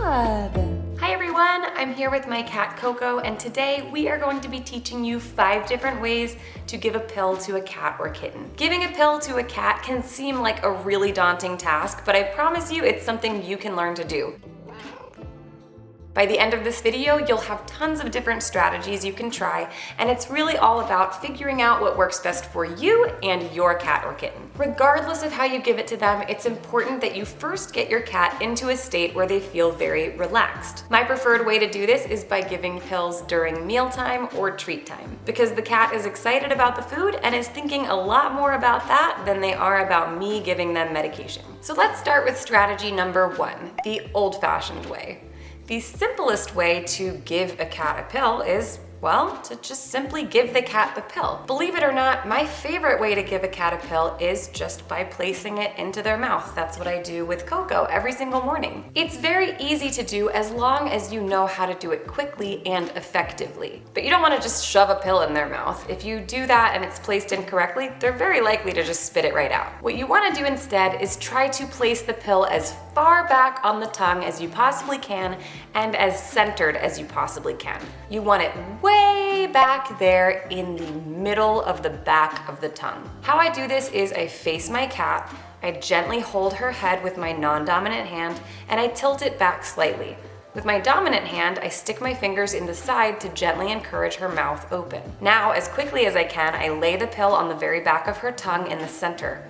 job! Hi everyone, I'm here with my cat Coco, and today we are going to be teaching you 5 different ways to give a pill to a cat or kitten. Giving a pill to a cat can seem like a really daunting task, but I promise you it's something you can learn to do. By the end of this video, you'll have tons of different strategies you can try, and it's really all about figuring out what works best for you and your cat or kitten. Regardless of how you give it to them, it's important that you first get your cat into a state where they feel very relaxed. My preferred way to do this is by giving pills during mealtime or treat time, because the cat is excited about the food and is thinking a lot more about that than they are about me giving them medication. So let's start with strategy number 1, the old-fashioned way. The simplest way to give a cat a pill is, well, to just simply give the cat the pill. Believe it or not, my favorite way to give a cat a pill is just by placing it into their mouth. That's what I do with Coco every single morning. It's very easy to do as long as you know how to do it quickly and effectively. But you don't want to just shove a pill in their mouth. If you do that and it's placed incorrectly, they're very likely to just spit it right out. What you want to do instead is try to place the pill as far back on the tongue as you possibly can and as centered as you possibly can. You want it way back there in the middle of the back of the tongue. How I do this is I face my cat, I gently hold her head with my non-dominant hand, and I tilt it back slightly. With my dominant hand, I stick my fingers in the side to gently encourage her mouth open. Now, as quickly as I can, I lay the pill on the very back of her tongue in the center.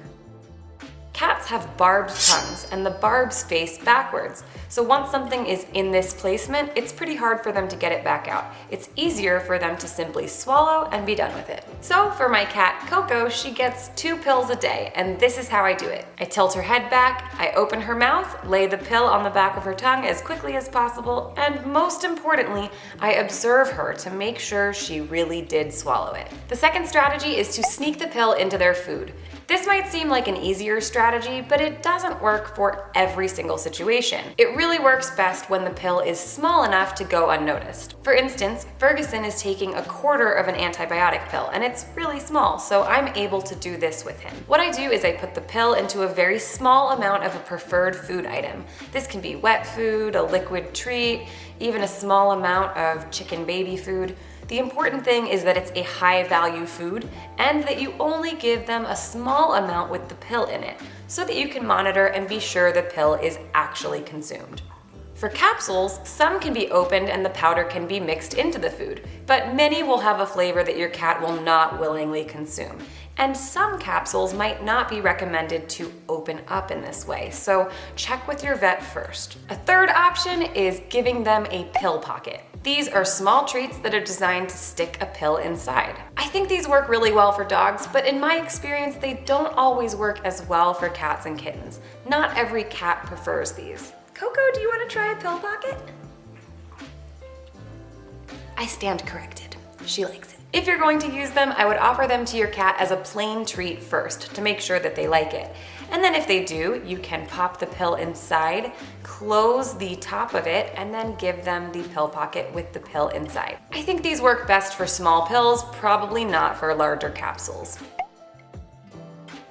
Cats have barbed tongues, and the barbs face backwards. So once something is in this placement, it's pretty hard for them to get it back out. It's easier for them to simply swallow and be done with it. So for my cat Coco, she gets 2 pills a day, and this is how I do it. I tilt her head back, I open her mouth, lay the pill on the back of her tongue as quickly as possible, and most importantly, I observe her to make sure she really did swallow it. The second strategy is to sneak the pill into their food. This might seem like an easier strategy, but it doesn't work for every single situation. It really works best when the pill is small enough to go unnoticed. For instance, Ferguson is taking 1/4 of an antibiotic pill, and it's really small, so I'm able to do this with him. What I do is I put the pill into a very small amount of a preferred food item. This can be wet food, a liquid treat, even a small amount of chicken baby food. The important thing is that it's a high value food and that you only give them a small amount with the pill in it so that you can monitor and be sure the pill is actually consumed. For capsules, some can be opened and the powder can be mixed into the food, but many will have a flavor that your cat will not willingly consume. And some capsules might not be recommended to open up in this way, so check with your vet first. A third option is giving them a pill pocket. These are small treats that are designed to stick a pill inside. I think these work really well for dogs, but in my experience, they don't always work as well for cats and kittens. Not every cat prefers these. Coco, do you want to try a pill pocket? I stand corrected. She likes it. If you're going to use them, I would offer them to your cat as a plain treat first to make sure that they like it. And then if they do, you can pop the pill inside, close the top of it, and then give them the pill pocket with the pill inside. I think these work best for small pills, probably not for larger capsules.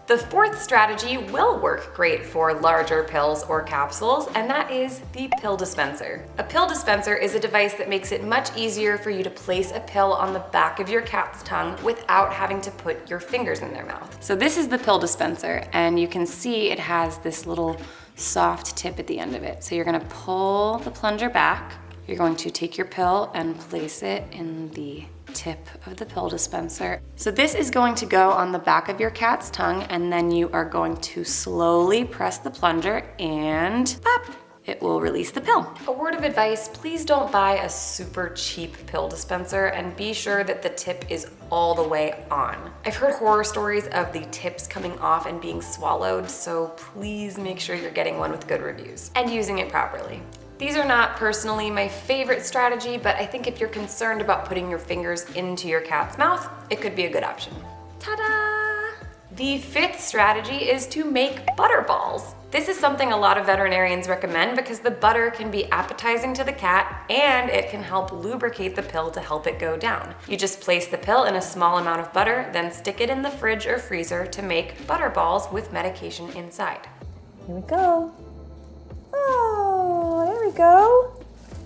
The fourth strategy will work great for larger pills or capsules, and that is the pill dispenser. A pill dispenser is a device that makes it much easier for you to place a pill on the back of your cat's tongue without having to put your fingers in their mouth. So this is the pill dispenser, and you can see it has this little soft tip at the end of it. So you're gonna pull the plunger back. You're going to take your pill and place it in the tip of the pill dispenser. So this is going to go on the back of your cat's tongue, and then you are going to slowly press the plunger and pop. It will release the pill. A word of advice, please don't buy a super cheap pill dispenser and be sure that the tip is all the way on. I've heard horror stories of the tips coming off and being swallowed, so please make sure you're getting one with good reviews and using it properly. These are not personally my favorite strategy, but I think if you're concerned about putting your fingers into your cat's mouth, it could be a good option. Ta-da! The fifth strategy is to make butter balls. This is something a lot of veterinarians recommend because the butter can be appetizing to the cat and it can help lubricate the pill to help it go down. You just place the pill in a small amount of butter, then stick it in the fridge or freezer to make butter balls with medication inside. Here we go. Oh, there we go.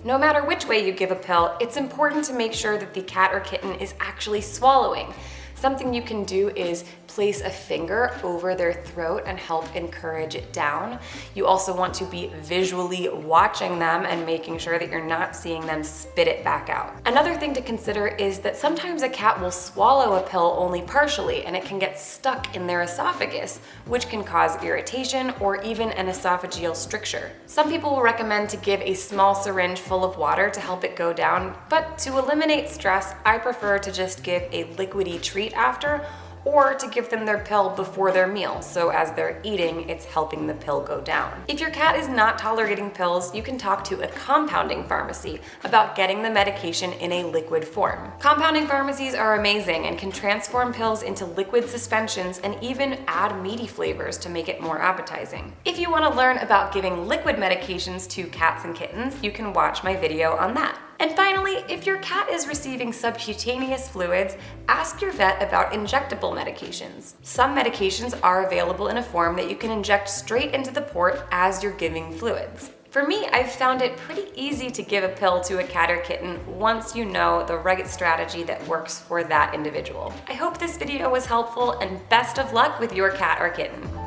No matter which way you give a pill, it's important to make sure that the cat or kitten is actually swallowing. Something you can do is place a finger over their throat and help encourage it down. You also want to be visually watching them and making sure that you're not seeing them spit it back out. Another thing to consider is that sometimes a cat will swallow a pill only partially and it can get stuck in their esophagus, which can cause irritation or even an esophageal stricture. Some people will recommend to give a small syringe full of water to help it go down, but to eliminate stress, I prefer to just give a liquidy treat after, or to give them their pill before their meal, so as they're eating, it's helping the pill go down. If your cat is not tolerating pills, you can talk to a compounding pharmacy about getting the medication in a liquid form. Compounding pharmacies are amazing and can transform pills into liquid suspensions and even add meaty flavors to make it more appetizing. If you want to learn about giving liquid medications to cats and kittens, you can watch my video on that. And finally, if your cat is receiving subcutaneous fluids, ask your vet about injectable medications. Some medications are available in a form that you can inject straight into the port as you're giving fluids. For me, I've found it pretty easy to give a pill to a cat or kitten once you know the right strategy that works for that individual. I hope this video was helpful and best of luck with your cat or kitten.